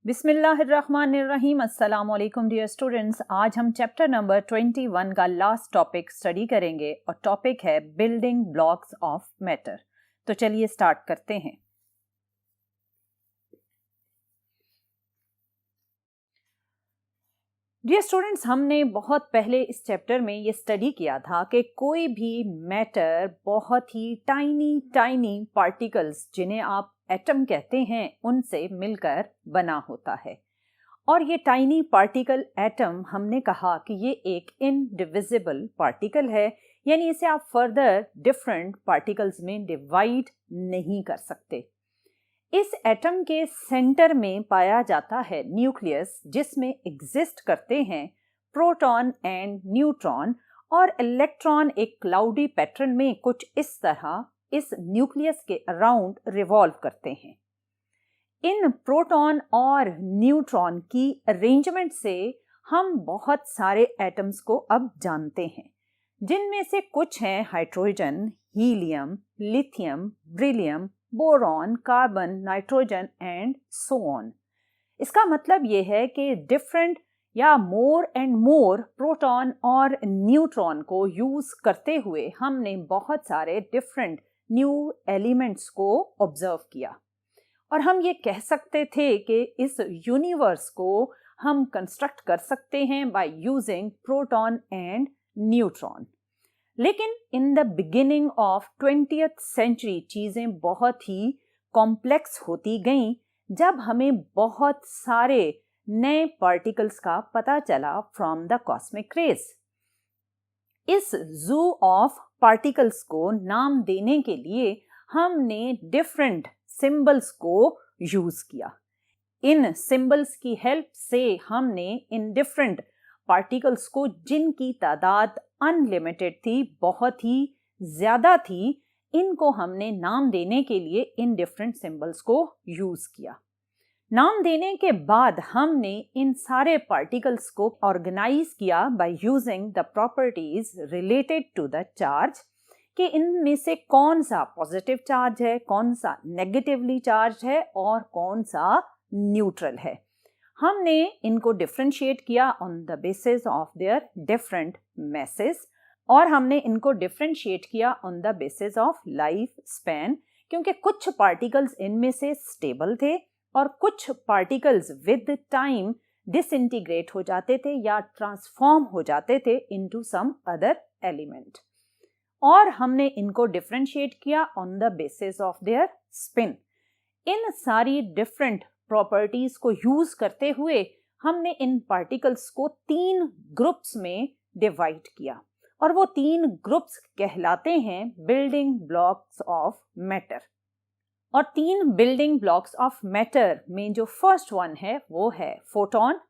बिस्मिल्लाहिर्रहमानिर्रहीम। अस्सलाम वालेकुम डियर स्टूडेंट्स। आज हम चैप्टर नंबर 21 का लास्ट टॉपिक स्टडी करेंगे और टॉपिक है बिल्डिंग ब्लॉक्स ऑफ मैटर। तो चलिए स्टार्ट करते हैं। डियर स्टूडेंट्स, हमने बहुत पहले इस चैप्टर में ये स्टडी किया था कि कोई भी मैटर बहुत ही टाइनी पार्टिकल्स, जिन्हें आप एटम कहते हैं, उनसे मिलकर बना होता है। और ये टाइनी पार्टिकल एटम, हमने कहा कि ये एक इनडिविजिबल पार्टिकल है, यानी इसे आप फर्दर डिफरेंट पार्टिकल्स में डिवाइड नहीं कर सकते। इस एटम के सेंटर में पाया जाता है न्यूक्लियस, जिसमें एग्जिस्ट करते हैं प्रोटॉन एंड न्यूट्रॉन, और इलेक्ट्रॉन एक क्लाउडी पैटर्न में कुछ इस तरह इस न्यूक्लियस के अराउंड रिवॉल्व करते हैं। इन प्रोटॉन और न्यूट्रॉन की अरेंजमेंट से हम बहुत सारे एटम्स को अब जानते हैं, जिनमें से कुछ हैं hydrogen, helium, lithium, beryllium, boron, carbon, nitrogen and so on. इसका मतलब यह है कि डिफरेंट या मोर एंड मोर प्रोटॉन और न्यूट्रॉन को यूज करते हुए हमने बहुत सारे डिफरेंट न्यू एलिमेंट्स को ऑब्जर्व किया, और हम ये कह सकते थे कि इस यूनिवर्स को हम कंस्ट्रक्ट कर सकते हैं by using proton and neutron. लेकिन in the beginning of 20th century चीज़ें बहुत ही कॉम्प्लेक्स होती गईं, जब हमें बहुत सारे नए पार्टिकल्स का पता चला फ्रॉम द कॉस्मिक रेज। इस जू ऑफ पार्टिकल्स को नाम देने के लिए हमने डिफरेंट सिंबल्स को यूज किया। इन सिंबल्स की हेल्प से हमने इन डिफरेंट पार्टिकल्स को, जिनकी तादाद अनलिमिटेड थी, बहुत ही ज्यादा थी, इनको हमने नाम देने के लिए इन डिफरेंट सिंबल्स को यूज किया। नाम देने के बाद हमने इन सारे पार्टिकल्स को ऑर्गेनाइज किया by using the properties related to the charge, कि इनमें से कौन सा पॉजिटिव चार्ज है, कौन सा नेगेटिवली चार्ज है और कौन सा न्यूट्रल है। हमने इनको डिफरेंशिएट किया on the basis of their different masses, और हमने इनको डिफरेंशिएट किया on the basis of life span, क्योंकि कुछ पार्टिकल्स इनमें से स्टेबल थे और कुछ पार्टिकल्स विद टाइम डिसइंटीग्रेट हो जाते थे या ट्रांसफॉर्म हो जाते थे इनटू सम अदर एलिमेंट, और हमने इनको डिफरेंशिएट किया on the basis of their spin. इन सारी डिफरेंट प्रॉपर्टीज को यूज करते हुए हमने इन पार्टिकल्स को 3 ग्रुप्स में डिवाइड किया, और वो 3 ग्रुप्स कहलाते हैं बिल्डिंग ब्लॉक्स ऑफ मैटर। और 3 बिल्डिंग ब्लॉक्स ऑफ मैटर में जो फर्स्ट वन है वो है फोटॉन,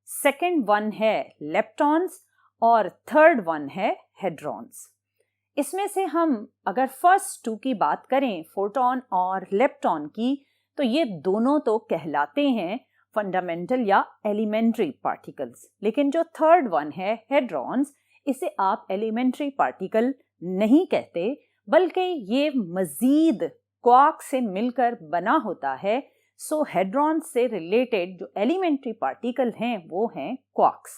सेकंड वन है लेप्टॉन्स, और थर्ड वन है हेड्रॉन्स। इसमें से हम अगर फर्स्ट 2 की बात करें, फोटॉन और लेप्टॉन की, तो ये दोनों तो कहलाते हैं फंडामेंटल या एलिमेंट्री पार्टिकल्स, लेकिन जो थर्ड वन है हेड्रॉन्स, इसे आप एलिमेंट्री पार्टिकल नहीं कहते, बल्कि ये मजीद क्वार्क से मिलकर बना होता है। सो हेड्रॉन्स से रिलेटेड जो एलिमेंट्री पार्टिकल हैं वो हैं क्वार्क्स।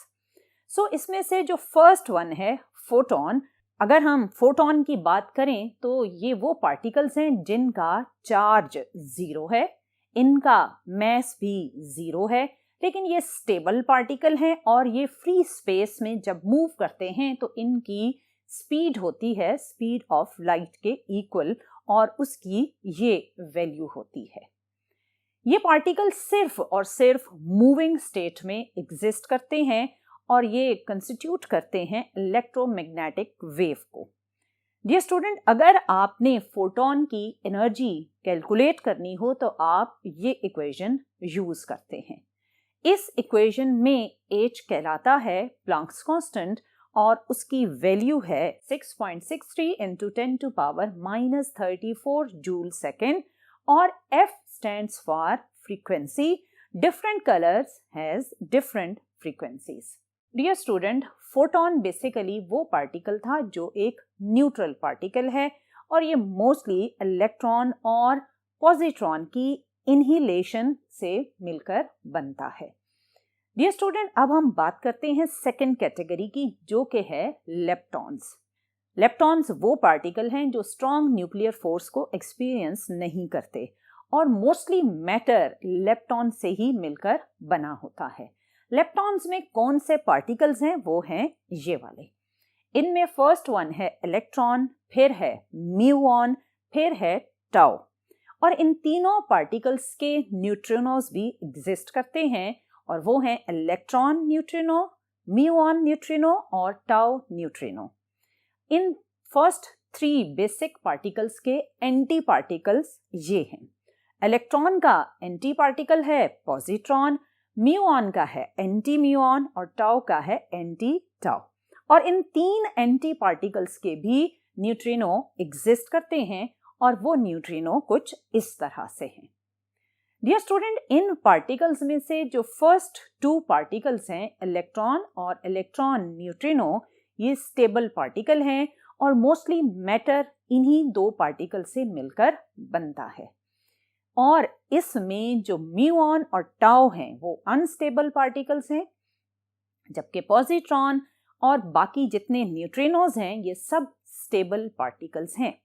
सो इसमें से जो फर्स्ट वन है फोटॉन, अगर हम फोटॉन की बात करें तो ये वो पार्टिकल्स हैं जिनका चार्ज 0 है, इनका मैस भी 0 है, लेकिन ये स्टेबल पार्टिकल हैं और ये फ्री स्पेस में जब मूव करते हैं तो इनकी स्पीड होती है स्पीड ऑफ लाइट के इक्वल, और उसकी ये वैल्यू होती है। ये पार्टिकल सिर्फ और सिर्फ मूविंग स्टेट में एग्जिस्ट करते हैं और ये कंस्टिट्यूट करते हैं इलेक्ट्रोमैग्नेटिक वेव को। डियर स्टूडेंट, अगर आपने फोटॉन की एनर्जी कैलकुलेट करनी हो तो आप ये इक्वेशन यूज करते हैं। इस इक्वेशन में H कहलाता है प्लैंक्स कांस्टेंट, और उसकी वैल्यू है 6.63 into 10 to power -34 joule second, और F stands for frequency. Different colors has different frequencies. Dear student, photon basically वो पार्टिकल था जो एक न्यूट्रल पार्टिकल है, और ये मोस्टली इलेक्ट्रॉन और पॉजिट्रॉन की इनहिलेशन से मिलकर बनता है। डियर स्टूडेंट, अब हम बात करते हैं सेकेंड कैटेगरी की, जो कि है लेप्टॉन्स। लेप्टॉन्स वो पार्टिकल हैं जो स्ट्रॉन्ग न्यूक्लियर फोर्स को एक्सपीरियंस नहीं करते और मोस्टली मैटर लेप्टॉन से ही मिलकर बना होता है। लेप्टॉन्स में कौन से पार्टिकल्स हैं? वो हैं ये वाले। इनमें फर्स्ट वन है इलेक्ट्रॉन, फिर है म्यूऑन, फिर है टाउ। और इन तीनों पार्टिकल्स के न्यूट्रिनोज भी एग्जिस्ट करते हैं और वो हैं इलेक्ट्रॉन न्यूट्रिनो, म्यूऑन न्यूट्रिनो और tau neutrino. In first 3 basic particles के एंटी पार्टिकल्स ये हैं। इलेक्ट्रॉन का एंटी पार्टिकल है पॉजिट्रॉन, म्यूऑन का है एंटी म्यूऑन और टाउ का है एंटी टाउ। और इन 3 एंटी पार्टिकल्स के भी न्यूट्रिनो एग्जिस्ट करते हैं और वो न्यूट्रिनो कुछ इस तरह से हैं। डियर स्टूडेंट, इन पार्टिकल्स में से जो फर्स्ट 2 पार्टिकल्स हैं इलेक्ट्रॉन और इलेक्ट्रॉन न्यूट्रिनो, ये स्टेबल पार्टिकल हैं और मोस्टली मैटर इन्हीं 2 पार्टिकल से मिलकर बनता है। और इसमें जो म्यूऑन और टाउ हैं वो अनस्टेबल पार्टिकल्स हैं, जबकि पॉजिट्रॉन और बाकी जितने न्यूट्रिनोज हैं ये सब स्टेबल पार्टिकल्स हैं।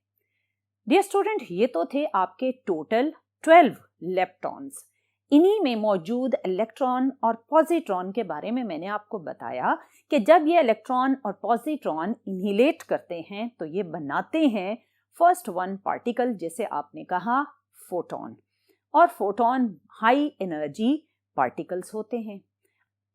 डियर स्टूडेंट, ये तो थे आपके टोटल 12 लेप्टॉन्स। इन्हीं में मौजूद इलेक्ट्रॉन और पॉजिट्रॉन के बारे में मैंने आपको बताया कि जब ये इलेक्ट्रॉन और पॉजिट्रॉन इनहिलेट करते हैं तो ये बनाते हैं फर्स्ट 1 पार्टिकल, जिसे आपने कहा फोटॉन। और फोटॉन हाई एनर्जी पार्टिकल्स होते हैं।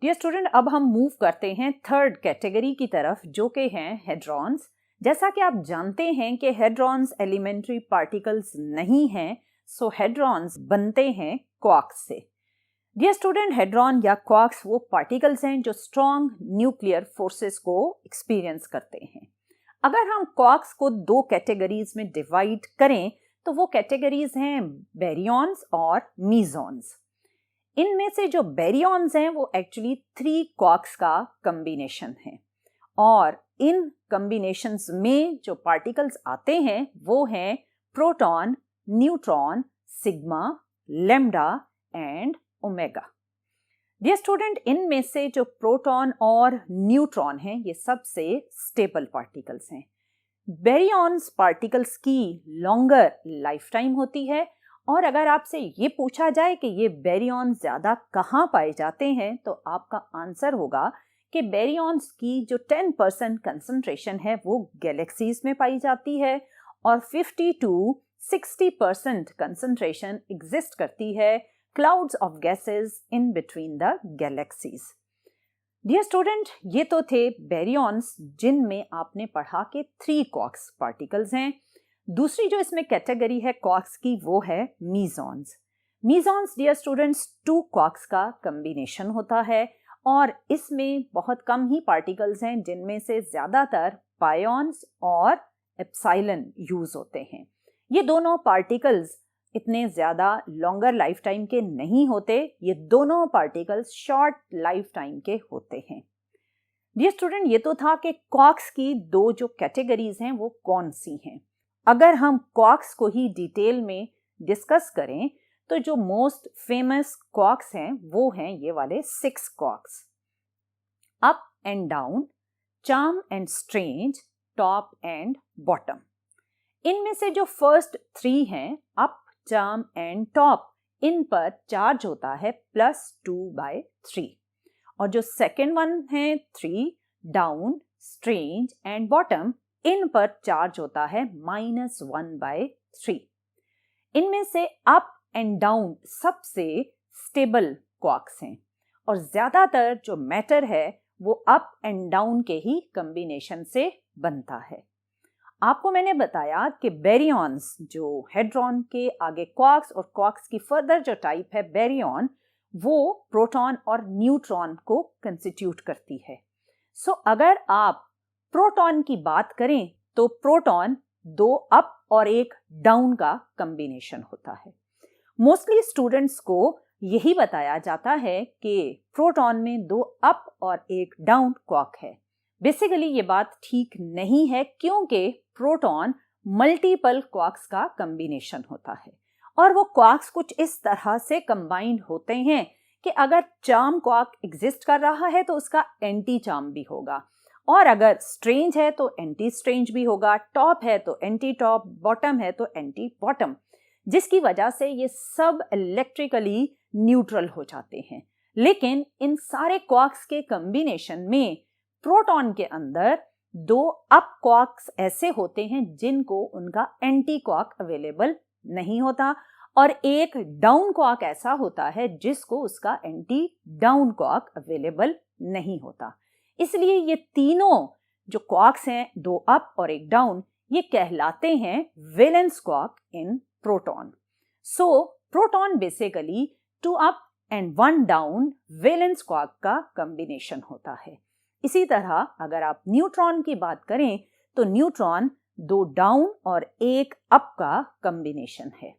डियर स्टूडेंट, अब हम मूव करते हैं थर्ड कैटेगरी की तरफ, जो कि हैं हेड्रॉन्स। जैसा कि आप जानते हैं कि हेड्रॉन्स एलिमेंट्री पार्टिकल्स नहीं हैं, सो हेड्रॉन्स बनते हैं क्वार्क्स से। डियर स्टूडेंट, हेड्रॉन या क्वार्क्स वो पार्टिकल्स हैं जो स्ट्रॉन्ग न्यूक्लियर फोर्सेस को एक्सपीरियंस करते हैं। अगर हम क्वार्क्स को 2 कैटेगरीज में डिवाइड करें तो वो कैटेगरीज हैं बेरियॉन्स और मीजॉन्स। इनमें से जो बेरियॉन्स हैं वो एक्चुअली 3 क्वार्क्स का कॉम्बिनेशन है और इन कॉम्बिनेशंस में जो पार्टिकल्स आते हैं वो हैं proton, neutron, sigma, lambda and omega. Dear student, इनमें से जो प्रोटॉन और न्यूट्रॉन हैं ये सबसे स्टेबल पार्टिकल्स हैं। बेरियॉन्स पार्टिकल्स की लॉन्गर लाइफ टाइम होती है और अगर आपसे ये पूछा जाए कि ये बेरियॉन्स ज़्यादा कहाँ पाए जाते हैं तो आपका आंसर होगा कि बेरियॉन्स की जो 10% कंसंट्रेशन है वो गैलेक्सीज में पाई जाती है और 50 to 60% कंसंट्रेशन एग्जिस्ट करती है clouds of gases in between the galaxies. Dear student, ये तो थे बेरियॉन्स जिनमें आपने पढ़ा कि 3 क्वार्क्स पार्टिकल्स हैं। दूसरी जो इसमें कैटेगरी है क्वार्क्स की वो है मीजॉन्स। मीजॉन्स डियर स्टूडेंट्स 2 क्वार्क्स का कॉम्बिनेशन होता है और इसमें बहुत कम ही पार्टिकल्स हैं जिनमें से ज़्यादातर पायॉन्स और एप्सिलॉन यूज होते हैं। ये दोनों पार्टिकल्स इतने ज़्यादा लॉन्गर लाइफ टाइम के नहीं होते, ये दोनों पार्टिकल्स शॉर्ट लाइफ टाइम के होते हैं। डियर स्टूडेंट, ये तो था कि क्वार्क्स की 2 जो कैटेगरीज हैं वो कौन सी हैं। अगर हम क्वार्क्स को ही डिटेल में डिस्कस करें तो जो मोस्ट फेमस क्वार्क्स हैं वो हैं ये वाले 6 quarks, up and down, charm and strange, top and bottom. इनमें से जो फर्स्ट 3 हैं अप, चार्म एंड टॉप, इन पर चार्ज होता है +2/3 और जो सेकेंड वन है 3, डाउन, स्ट्रेंज एंड बॉटम, इन पर चार्ज होता है -1/3। इनमें से अप एंड डाउन सबसे स्टेबल क्वार्क्स हैं और ज्यादातर जो मैटर है वो अप एंड डाउन के ही कॉम्बिनेशन से बनता है। आपको मैंने बताया कि बेरियॉन्स जो हेड्रॉन के आगे क्वार्क्स और क्वार्क्स की फर्दर जो टाइप है बेरियॉन, वो प्रोटॉन और न्यूट्रॉन को कंस्टिट्यूट करती है। सो अगर आप प्रोटॉन की बात करें तो प्रोटॉन 2 अप और 1 डाउन का कॉम्बिनेशन होता है। मोस्टली स्टूडेंट्स को यही बताया जाता है कि प्रोटॉन में 2 अप और 1 डाउन क्वार्क है। बेसिकली ये बात ठीक नहीं है क्योंकि प्रोटॉन मल्टीपल क्वार्क्स का कॉम्बिनेशन होता है और वो क्वार्क्स कुछ इस तरह से कंबाइंड होते हैं कि अगर चार्म क्वार्क एग्जिस्ट कर रहा है तो उसका एंटी चार्म भी होगा, और अगर स्ट्रेंज है तो एंटी स्ट्रेंज भी होगा, टॉप है तो एंटी टॉप, बॉटम है तो एंटी बॉटम, जिसकी वजह से ये सब इलेक्ट्रिकली न्यूट्रल हो जाते हैं। लेकिन इन सारे क्वार्क्स के कॉम्बिनेशन में प्रोटॉन के अंदर 2 अप क्वार्क्स ऐसे होते हैं जिनको उनका एंटी क्वार्क अवेलेबल नहीं होता, और एक डाउन क्वार्क ऐसा होता है जिसको उसका एंटी डाउन क्वार्क अवेलेबल नहीं होता। इसलिए ये तीनों जो क्वार्क्स हैं, 2 अप और एक डाउन, ये कहलाते हैं valence quark in proton. So proton basically 2 up and 1 down valence quark का कॉम्बिनेशन होता है। इसी तरह अगर आप न्यूट्रॉन की बात करें तो न्यूट्रॉन 2 डाउन और 1 अप का कॉम्बिनेशन है।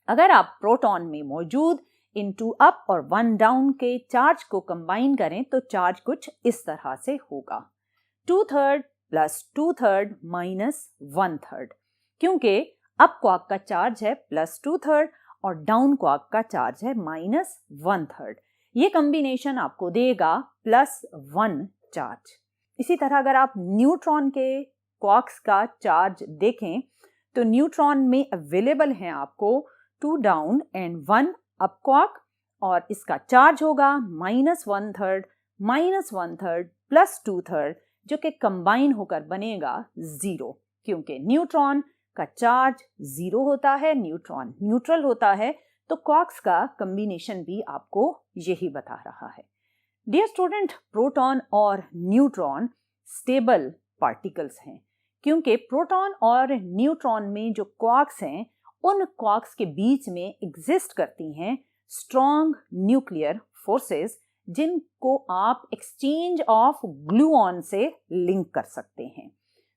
अगर आप प्रोटॉन में मौजूद इन 2 अप और 1 डाउन के चार्ज को कंबाइन करें तो चार्ज कुछ इस तरह से होगा, 2/3 प्लस 2/3 माइनस 1/3, क्योंकि अप क्वार्क का चार्ज है प्लस 2/3 और डाउन क्वार्क का चार्ज है माइनस 1/3। ये कॉम्बिनेशन आपको देगा +1 चार्ज। इसी तरह अगर आप न्यूट्रॉन के क्वार्क्स का चार्ज देखें तो न्यूट्रॉन में अवेलेबल हैं आपको 2 डाउन एंड 1 अप क्वार्क, और इसका चार्ज होगा -1/3 -1/3 प्लस 2/3, जो कि कंबाइन होकर बनेगा 0, क्योंकि न्यूट्रॉन का चार्ज 0 होता है, न्यूट्रॉन न्यूट्रल होता है, तो क्वार्क्स का कॉम्बिनेशन भी आपको यही बता रहा है। डियर स्टूडेंट, प्रोटॉन और न्यूट्रॉन स्टेबल पार्टिकल्स हैं, क्योंकि प्रोटॉन और न्यूट्रॉन में जो क्वार्क्स हैं उन क्वार्क्स के बीच में एग्जिस्ट करती हैं स्ट्रॉन्ग न्यूक्लियर फोर्सेस, जिनको आप एक्सचेंज ऑफ ग्लूऑन से लिंक कर सकते हैं।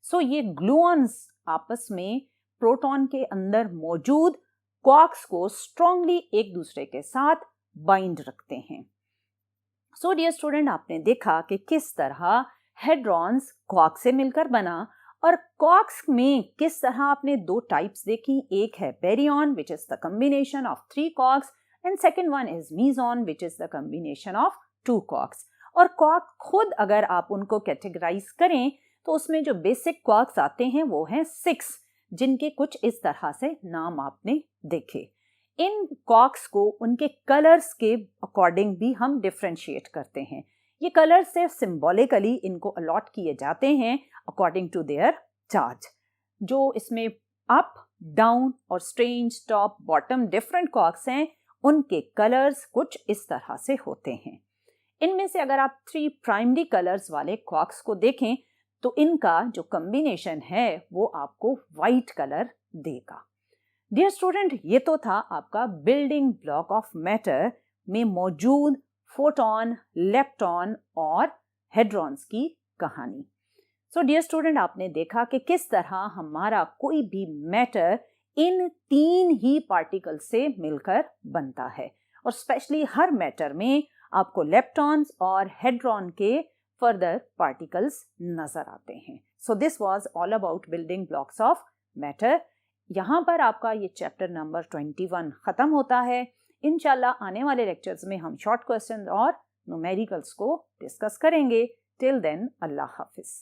सो ये ग्लूऑन्स आपस में प्रोटॉन के अंदर मौजूद क्वार्क्स को स्ट्रांगली एक दूसरे के साथ बाइंड रखते हैं। सो डियर स्टूडेंट, आपने देखा कि किस तरह हेड्रॉन्स क्वार्क से मिलकर बना, और क्वार्क्स में किस तरह आपने 2 टाइप्स देखी, एक है baryon which is the combination of 3 quarks, and second one is meson which is the combination of 2 quarks. और क्वार्क खुद अगर आप उनको कैटेगराइज करें तो उसमें जो बेसिक क्वार्क्स आते हैं वो हैं 6, जिनके कुछ इस तरह से नाम आपने देखे। इन क्वार्क्स को उनके कलर्स के अकॉर्डिंग भी हम डिफरेंशिएट करते हैं। ये कलर सिर्फ सिंबॉलिकली इनको अलॉट किए जाते हैं अकॉर्डिंग टू देयर चार्ज। जो इसमें अप, डाउन और strange, top, bottom different quarks हैं, उनके कलर्स कुछ इस तरह से होते हैं। इनमें से अगर आप 3 प्राइमरी कलर्स वाले क्वार्क्स को देखें तो इनका जो कॉम्बिनेशन है वो आपको वाइट कलर देगा। डियर स्टूडेंट, ये तो था आपका बिल्डिंग ब्लॉक ऑफ मैटर में मौजूद फोटॉन, लेप्टॉन और हेड्रॉन्स की कहानी। सो डियर स्टूडेंट, आपने देखा कि किस तरह हमारा कोई भी मैटर इन 3 ही पार्टिकल से मिलकर बनता है, और स्पेशली हर मैटर में आपको लेप्टॉन्स और हेड्रॉन के फर्दर पार्टिकल्स नजर आते हैं। So this was all about building blocks of matter. यहाँ पर आपका ये चैप्टर नंबर 21 खत्म होता है। इंशाल्लाह आने वाले लेक्चर्स में हम शॉर्ट क्वेश्चन और न्यूमेरिकल्स को डिस्कस करेंगे। टिल देन, अल्लाह हाफिज।